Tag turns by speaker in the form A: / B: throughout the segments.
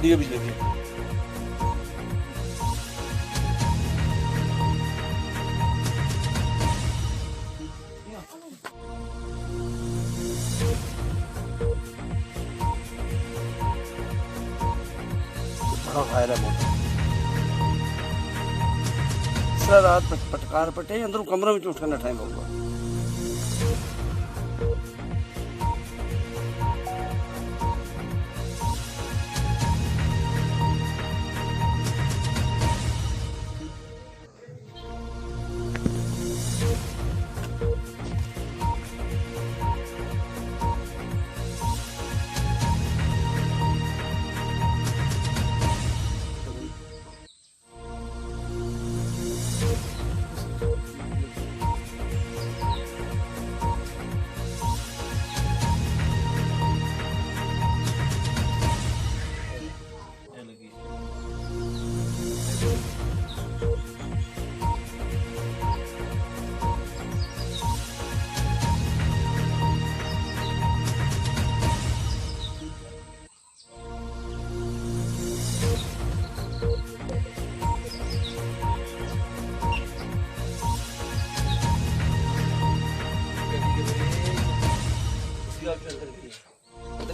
A: गड्डी के बीच लगी। बड़ा फायर है मोटर सारा रात पटकार पटे अंदर कमरे में उठकर नठाए पऊगा।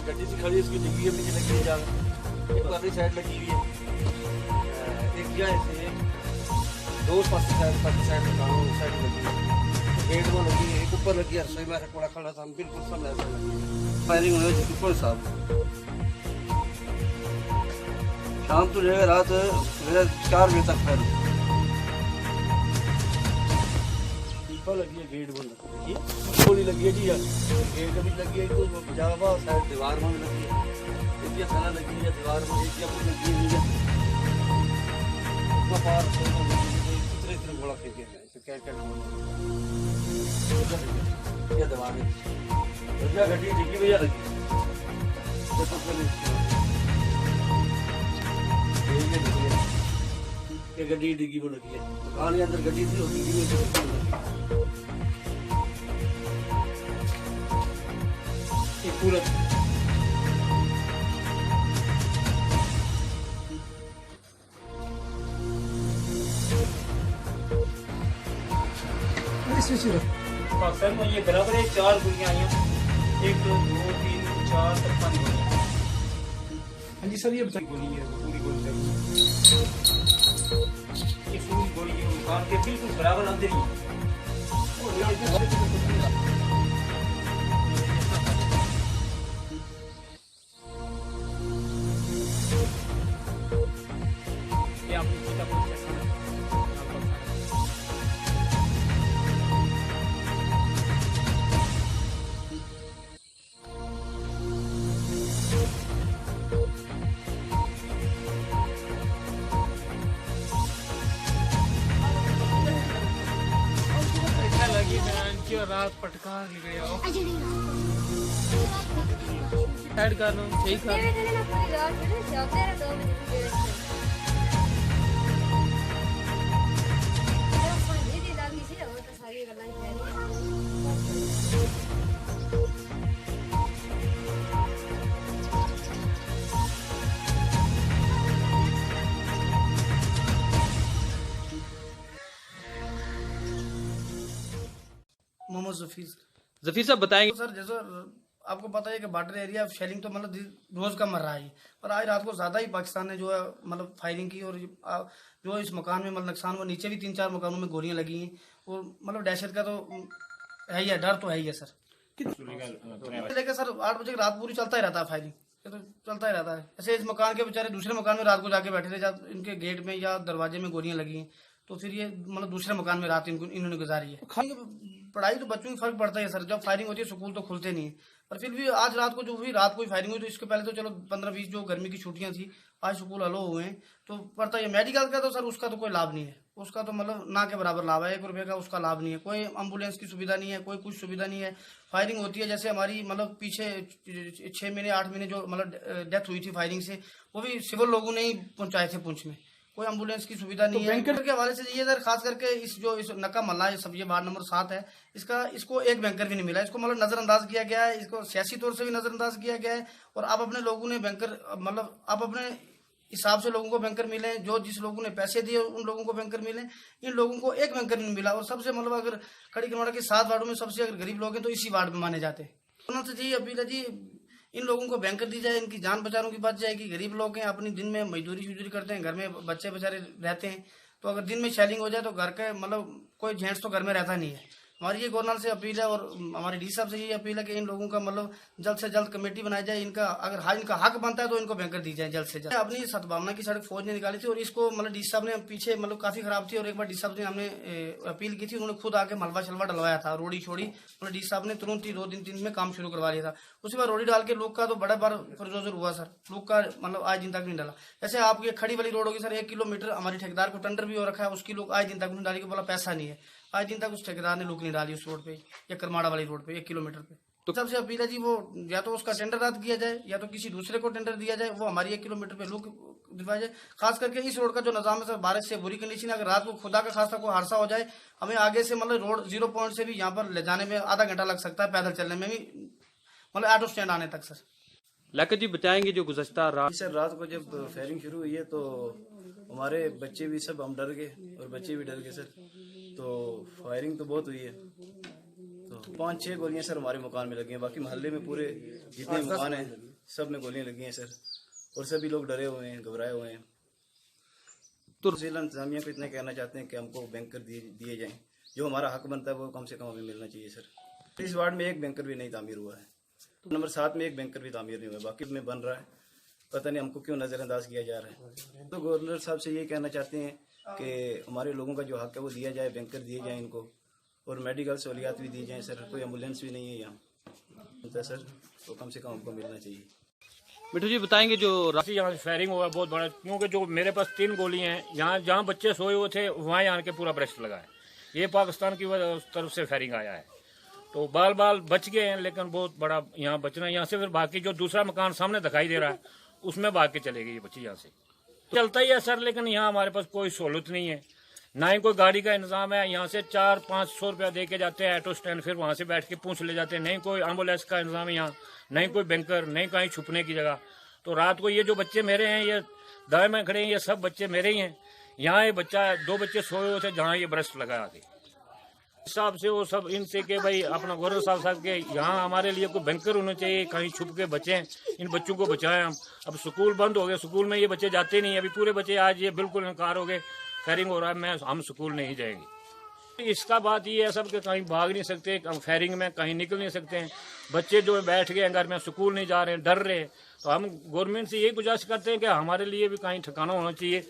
A: गड्डी से खड़ी इसकी डिग्गी के पीछे लगी है जाकर, एक वाली साइड लगी हुई है, एक क्या है दो पास साइड लगाओ साइड लगी है, गेट में लगी है, एक ऊपर लगी है, रसोई में कोड़ा खड़ा था बिल्कुल सब ऐसा लगी है। फायरिंग हुई है बिल्कुल साहब। शाम तो रहेगा रात 4 बजे तक फायरिंग लगी है। गेट बंद देखिए गोली लगी है जी यार, गेट भी लगी है तो जावा साइड दीवार में लगी है, एक सला लगी है दीवार में, एक लगी है ऊपर पार इतने इतने गोला फेंके हैं तो क्या क्या ये दीवार में क्या गड्डी डिग्गी भैया लगी ये गड्डी डिग्गी में लगी है, दुकान के अंदर गड्डी थी और डिग्गी में लगी पूरा
B: सर में ये बराबर है 4 गोलियां आई हैं, 1 2 3 4 तक 5 गोलियां। हाँ जी सर ये गोली है पूरी गोली सर, ये पूरी गोली है मकान के बिल्कुल बराबर अंदर ही है। और रात पटका गया साइड कर लो सही कर
C: मोहम्मद
B: जफीर साहब बताएंगे।
C: सर जैसे आपको पता है कि बॉर्डर एरिया शेलिंग तो मतलब रोज का मर रहा है, पर आज रात को ज्यादा ही पाकिस्तान ने जो है मतलब फायरिंग की, और जो इस मकान में मतलब नुकसान हुआ, नीचे भी 3-4 मकानों में गोलियां लगी हैं, और मतलब दहशत का तो है ही है, डर तो है ही है सर। लेकिन सर 8 बजे रात पूरी चलता ही रहता है फायरिंग, ये तो चलता ही रहता है। ऐसे इस मकान के बेचारे दूसरे मकान में रात को जाके बैठे थे, जब इनके गेट में या दरवाजे में गोलियां लगी हैं, तो फिर ये मतलब दूसरे मकान में रात इन्होंने गुजारी है। पढ़ाई तो बच्चों की फर्क पड़ता है सर, जब फायरिंग होती है स्कूल तो खुलते नहीं है, पर फिर भी आज रात को जो हुई, रात को ही फायरिंग हुई, तो इसके पहले तो चलो 15-20 जो गर्मी की छुट्टियां थी, आज स्कूल अलो हुए हैं, तो पड़ता है। मेडिकल का तो सर उसका तो कोई लाभ नहीं है, उसका तो मतलब ना के बराबर लाभ है, 1 रुपये का उसका लाभ नहीं है, कोई एम्बुलेंस की सुविधा नहीं है, कोई कुछ सुविधा नहीं है। फायरिंग होती है जैसे हमारी मतलब पीछे 6 महीने 8 महीने जो मतलब डेथ हुई थी फायरिंग से, वो भी सिविल लोगों ने ही पहुंचाए थे पुंछ में, कोई एम्बुलेंस की सुविधा नहीं है। बैंकर के हवाले से ये सर खास करके इस नक्का मल्ला सब ये वार्ड नंबर 7 है, इसको एक बैंकर भी नहीं मिला, इसको मतलब नजरअंदाज किया गया है, इसको सियासी तौर से भी नजरअंदाज किया गया है, और अब अपने लोगों ने बैंकर मतलब अब अपने हिसाब से लोगों को बैंकर मिले, जो जिस लोगों ने पैसे दिए उन लोगों को बैंकर मिले, इन लोगों को एक बैंकर नहीं मिला। और सबसे मतलब अगर खड़ी करवाड़ा के 7 वार्डों में सबसे अगर गरीब लोग हैं तो इसी वार्ड में माने जाते हैं। उन्होंने तो यही अपील है जी, इन लोगों को बैंकर दी जाए, इनकी जान बचारों की बच जाएगी। गरीब लोग हैं, अपनी दिन में मजदूरी करते हैं, घर में बच्चे बेचारे रहते हैं, तो अगर दिन में शेलिंग हो जाए तो घर के मतलब कोई जेंट्स तो घर में रहता नहीं है। हमारी ये गवर्नर से अपील है और हमारे डी साहब से ये अपील है कि इन लोगों का मतलब जल्द से जल्द कमेटी बनाई जाए। इनका अगर इनका हक बनता है तो इनको बैंकर दी जाए जल्द से जल्द। अपनी सद्भावना की सड़क फौज ने निकाली थी और इसको मतलब डी साहब ने पीछे मतलब काफी खराब थी और एक बार डी साहब ने हमने अपील की थी, उन्होंने खुद आके मलबा शलबा डलवाया था, रोड़ी छोड़ी, मतलब डी साहब ने तुरंत ही 2 दिन 3 दिन में काम शुरू करवा लिया था। उसके बाद रोड़ी डाल के लोग का तो बड़ा बार फरजोजर हुआ सर, लोग का मतलब आज दिन तक नहीं डाला। जैसे आपकी खड़ी वाली रोड होगी सर 1 किलोमीटर, हमारी ठेकेदार को टेंडर भी हो रखा है, उसकी लोग आज दिन तक नहीं डाली, बोला पैसा नहीं है। आज दिन तक उस ठेकेदार ने लुक नहीं डाली उस रोड पे या करमाड़ा वाली रोड पे 1 किलोमीटर पे। तो सबसे अपील है जी, वो या तो उसका टेंडर रद्द किया जाए या तो किसी दूसरे को टेंडर दिया जाए, वो हमारी 1 किलोमीटर पे लुक दिलवाया जाए। खास करके इस रोड का जो निजाम है सर, बारिश से बुरी कंडीशन है, अगर रात को खुदा का खासा कोई हादसा हो जाए, हमें आगे से मतलब रोड 0 पॉइंट से भी यहाँ पर ले जाने में आधा घंटा लग सकता है, पैदल चलने में भी, मतलब ऑटो स्टैंड आने तक सर।
A: लाकत जी बताएंगे जो गुज़श्ता रात
D: सर रात को जब फायरिंग शुरू हुई है तो हमारे बच्चे भी सब हम डर गए और बच्चे भी डर गए सर। तो फायरिंग तो बहुत हुई है, तो 5-6 गोलियां सर हमारे मकान में लगी हैं, बाकी मोहल्ले में पूरे जितने मकान हैं सब में गोलियां लगी हैं सर, और सभी लोग डरे हुए हैं, घबराए हुए हैं। तो जिला इंतजामिया को इतना कहना चाहते हैं कि हमको बैंकर दिए जाएं, जो हमारा हक बनता है वो कम से कम हमें मिलना चाहिए सर। इस वार्ड में एक बैंकर भी नहीं तामीर हुआ है, नंबर 7 में एक बैंकर भी तामीर नहीं हुआ, बाकी में बन रहा है, पता नहीं हमको क्यों नजरअंदाज किया जा रहा है। तो गवर्नर साहब से ये कहना चाहते हैं कि हमारे लोगों का जो हक है वो दिया जाए, बैंकर दिए जाए इनको, और मेडिकल सहूलियात भी दी जाए सर। कोई एम्बुलेंस भी नहीं है यहाँ सर, तो कम से कम हमको मिलना चाहिए।
A: मिठू जी बताएंगे जो
E: राशि यहाँ फायरिंग हुआ बहुत बड़ा, क्योंकि जो मेरे पास 3 गोली हैं, यहाँ जहाँ बच्चे सोए हुए थे वहाँ आन के पूरा ब्रस्ट लगा है। ये पाकिस्तान की तरफ से फायरिंग आया है, तो बाल बाल बच गए हैं, लेकिन बहुत बड़ा यहाँ बचना है। यहाँ से फिर बाकी जो दूसरा मकान सामने दिखाई दे रहा है उसमें भाग के चले गई ये बच्ची यहाँ से। चलता ही है सर, लेकिन यहाँ हमारे पास कोई सहूलत नहीं है, ना ही कोई गाड़ी का इंतजाम है। यहाँ से 400-500 रुपया दे के जाते हैं ऑटो स्टैंड, फिर वहाँ से बैठ के पूछ ले जाते हैं। नहीं कोई एम्बुलेंस का इंतजाम है यहाँ, नहीं कोई बैंकर, नहीं कहीं छुपने की जगह। तो रात को ये जो बच्चे मेरे हैं, ये दाएं में खड़े हैं, ये सब बच्चे मेरे ही हैं। यहाँ ये 2 बच्चे सोए हुए थे जहाँ ये ब्रस्ट लगा आके। हिसाब से वो सब इनसे के भाई अपना गवर्नर साहब के यहाँ हमारे लिए कोई बैंकर होना चाहिए, कहीं छुप के बचें, इन बच्चों को बचाएं हम। अब स्कूल बंद हो गए, स्कूल में ये बच्चे जाते नहीं, अभी पूरे बच्चे आज ये बिल्कुल इनकार हो गए, फायरिंग हो रहा है, हम स्कूल नहीं जाएंगे। इसका बात ये है सब कि कहीं भाग नहीं सकते, फायरिंग में कहीं निकल नहीं सकते हैं। बच्चे जो बैठ गए घर में, स्कूल नहीं जा रहे हैं, डर रहे हैं। तो हम गवर्नमेंट से यही गुजारिश करते हैं कि हमारे लिए भी कहीं ठिकाना होना चाहिए,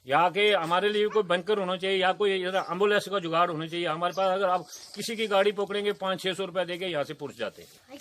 E: या कि हमारे लिए कोई बैंकर होना चाहिए, या कोई एम्बुलेंस का जुगाड़ होना चाहिए हमारे पास। अगर आप किसी की गाड़ी पकड़ेंगे 500-600 रुपया देके यहाँ से पुलिस जाते हैं।